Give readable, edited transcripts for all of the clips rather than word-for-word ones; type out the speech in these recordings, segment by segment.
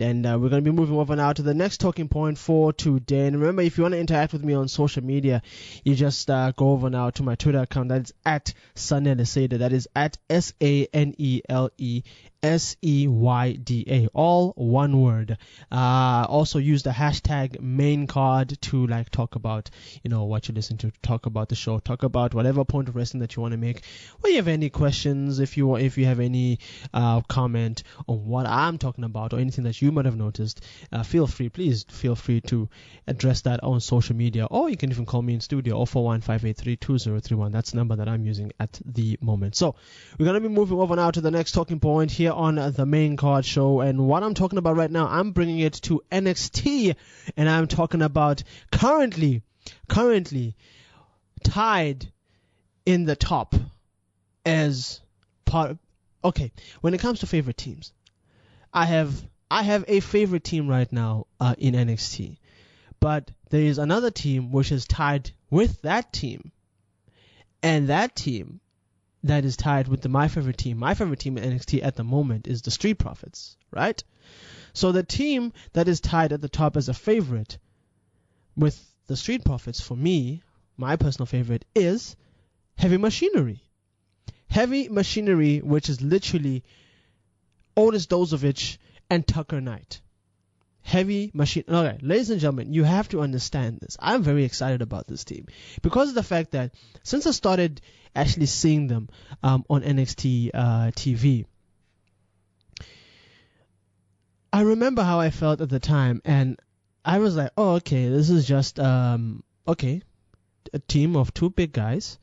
And we're going to be moving over now to the next talking point for today. And remember, if you want to interact with me on social media, you just go over now to my Twitter account. That is at Saneleseda. That is at SANELESEYDA. All one word. Also use the hashtag main card to talk about, what you listen to, talk about the show, talk about whatever point of wrestling that you want to make. Or you have any questions, if you have any comment on what I'm talking about or anything that you might have noticed, please feel free to address that on social media, or you can even call me in studio 041-583-2031. That's the number that I'm using at the moment. So we're going to be moving over now to the next talking point here on the main card show, and what I'm talking about right now, I'm bringing it to NXT, and I'm talking about currently tied in the top as part. Okay, when it comes to favorite teams, I have a favorite team right now in NXT, but there is another team which is tied with that team, and that team that is tied with my favorite team. My favorite team in NXT at the moment is the Street Profits, right? So the team that is tied at the top as a favorite with the Street Profits, for me, my personal favorite, is Heavy Machinery. Heavy Machinery, which is literally Otis Dozovic and Tucker Knight. Heavy Machine. Okay, ladies and gentlemen, you have to understand this. I'm very excited about this team because of the fact that since I started actually seeing them on NXT TV, I remember how I felt at the time, and I was like, oh, okay, this is just a team of two big guys.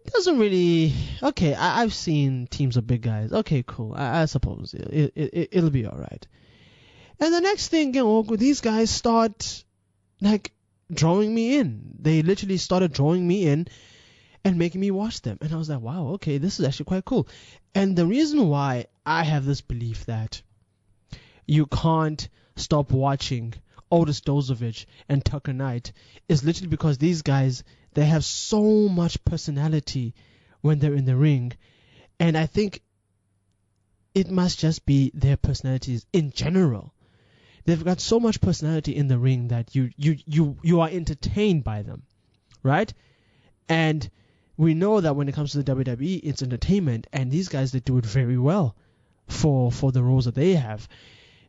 Doesn't really, okay, I've seen teams of big guys. Okay, cool. I suppose it'll be all right. And the next thing, these guys start drawing me in. They literally started drawing me in and making me watch them. And I was like, wow, okay, this is actually quite cool. And the reason why I have this belief that you can't stop watching Otis Dozovic and Tucker Knight is literally because these guys, they have so much personality when they're in the ring. And I think it must just be their personalities in general. They've got so much personality in the ring that you are entertained by them, right? And we know that when it comes to the WWE, it's entertainment, and these guys, they do it very well for the roles that they have.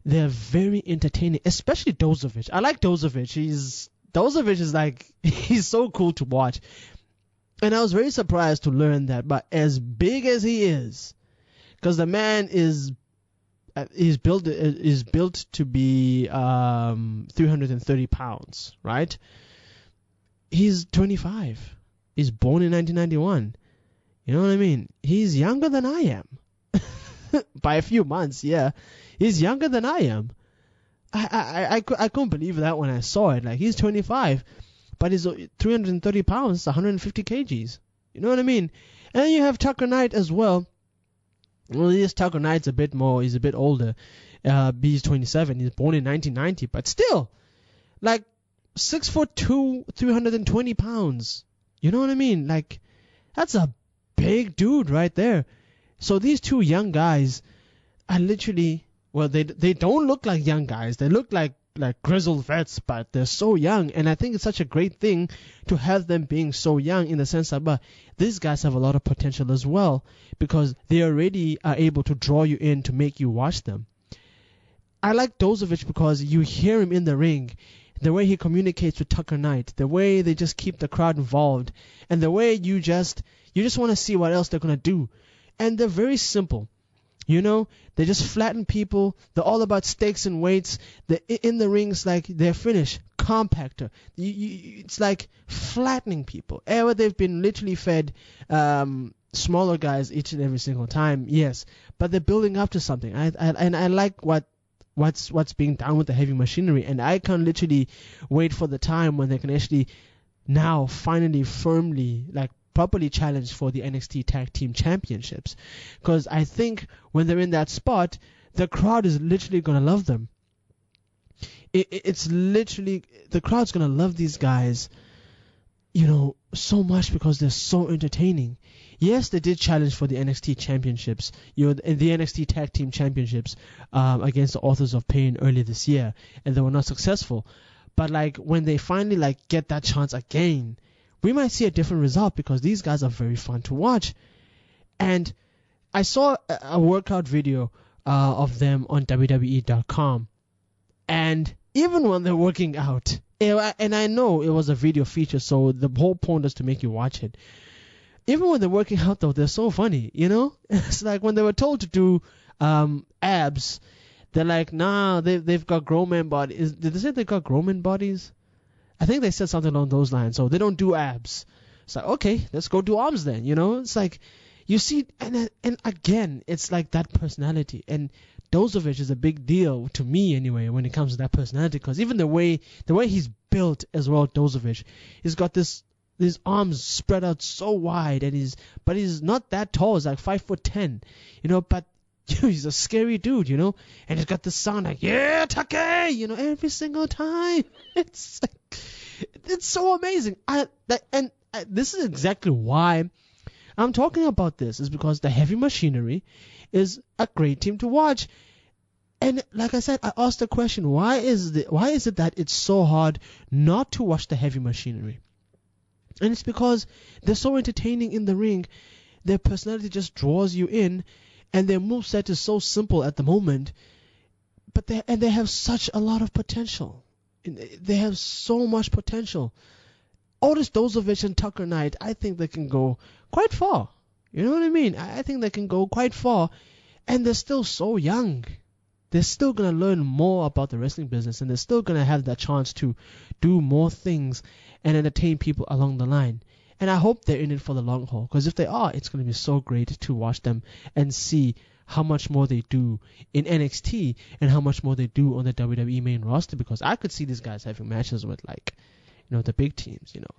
They're very entertaining, especially Dozovic. I like Dozovic. Dozovic is he's so cool to watch. And I was very surprised to learn that, but as big as he is, because the man is built to be 330 pounds, right? He's 25. He's born in 1991. You know what I mean? He's younger than I am. By a few months, yeah. He's younger than I am. I couldn't believe that when I saw it. He's 25, but he's 330 pounds, 150 kgs. You know what I mean? And then you have Tucker Knight as well. Well, yes, Tucker Knight's he's a bit older. He's 27. He's born in 1990, but still, 6'2", 320 pounds. You know what I mean? That's a big dude right there. So these two young guys are literally, well, they don't look like young guys. They look like grizzled vets, but they're so young. And I think it's such a great thing to have them being so young, in the sense that, but these guys have a lot of potential as well, because they already are able to draw you in to make you watch them. I like Dozovic because you hear him in the ring, the way he communicates with Tucker Knight, the way they just keep the crowd involved, and the way you just want to see what else they're going to do. And they're very simple. They just flatten people. They're all about stakes and weights. In the rings, their finish, compactor. It's like flattening people. They've been literally fed smaller guys each and every single time, yes, but they're building up to something. I like what's being done with the Heavy Machinery, and I can't literally wait for the time when they can actually now finally firmly properly challenge for the NXT Tag Team Championships, because I think when they're in that spot, the crowd is literally going to love them. It's literally, the crowd's going to love these guys, so much, because they're so entertaining. Yes, they did challenge for the NXT championships, the NXT Tag Team Championships, against the Authors of Pain earlier this year, and they were not successful. But like when they finally like get that chance again, we might see a different result because these guys are very fun to watch. And I saw a workout video of them on WWE.com, and even when they're working out, and I know it was a video feature, so the whole point is to make you watch it. Even when they're working out, though, they're so funny, you know? It's like when they were told to do abs, they're like, nah, they've got grown man bodies. Did they say they got grown man bodies? I think they said something along those lines. So they don't do abs. It's like, okay, let's go do arms then, you know? It's like, you see, and again, it's like that personality. And Dozovic is a big deal to me anyway when it comes to that personality, because even the way he's built as well, Dozovic, he's got his arms spread out so wide, and he's not that tall. He's like 5'10", you know, but he's a scary dude, you know, and he's got this sound like, yeah, Take, you know, every single time. It's so amazing. This is exactly why I'm talking about this, is because the Heavy Machinery is a great team to watch. And like I said, I asked the question, why is it that it's so hard not to watch the Heavy Machinery? And it's because they're so entertaining in the ring. Their personality just draws you in, and their moveset is so simple at the moment. But they have such a lot of potential. They have so much potential. Otis, Dozovic, and Tucker Knight, I think they can go quite far. You know what I mean? I think they can go quite far. And they're still so young. They're still going to learn more about the wrestling business, and they're still going to have that chance to do more things and entertain people along the line. And I hope they're in it for the long haul, because if they are, it's going to be so great to watch them and see how much more they do in NXT and how much more they do on the WWE main roster, because I could see these guys having matches with, like, you know, the big teams, you know.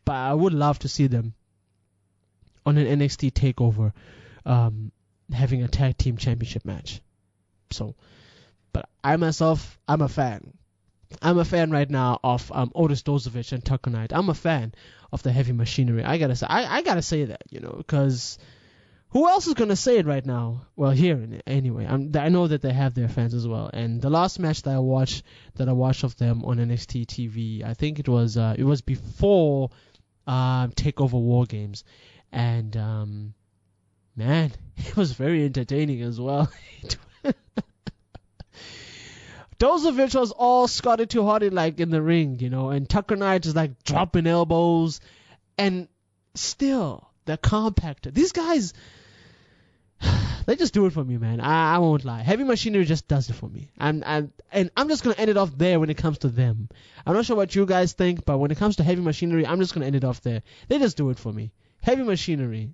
But I would love to see them on an NXT takeover having a tag team championship match. So, but I myself, I'm a fan. I'm a fan right now of Otis, Dozovic, and Tucker Knight. I'm a fan of the Heavy Machinery. I gotta say that, you know, because who else is gonna say it right now? Well, here anyway. I know that they have their fans as well. And the last match that I watched of them on NXT TV, I think it was before Takeover War Games, and man, it was very entertaining as well. Dozovic was all Scotty 2 Hotty like in the ring, you know, and Tucker Knight is like dropping elbows, and still they're compact. These guys, they just do it for me, man. I won't lie. Heavy Machinery just does it for me. And I'm just gonna end it off there when it comes to them. I'm not sure what you guys think, but when it comes to Heavy Machinery, I'm just gonna end it off there. They just do it for me. Heavy Machinery.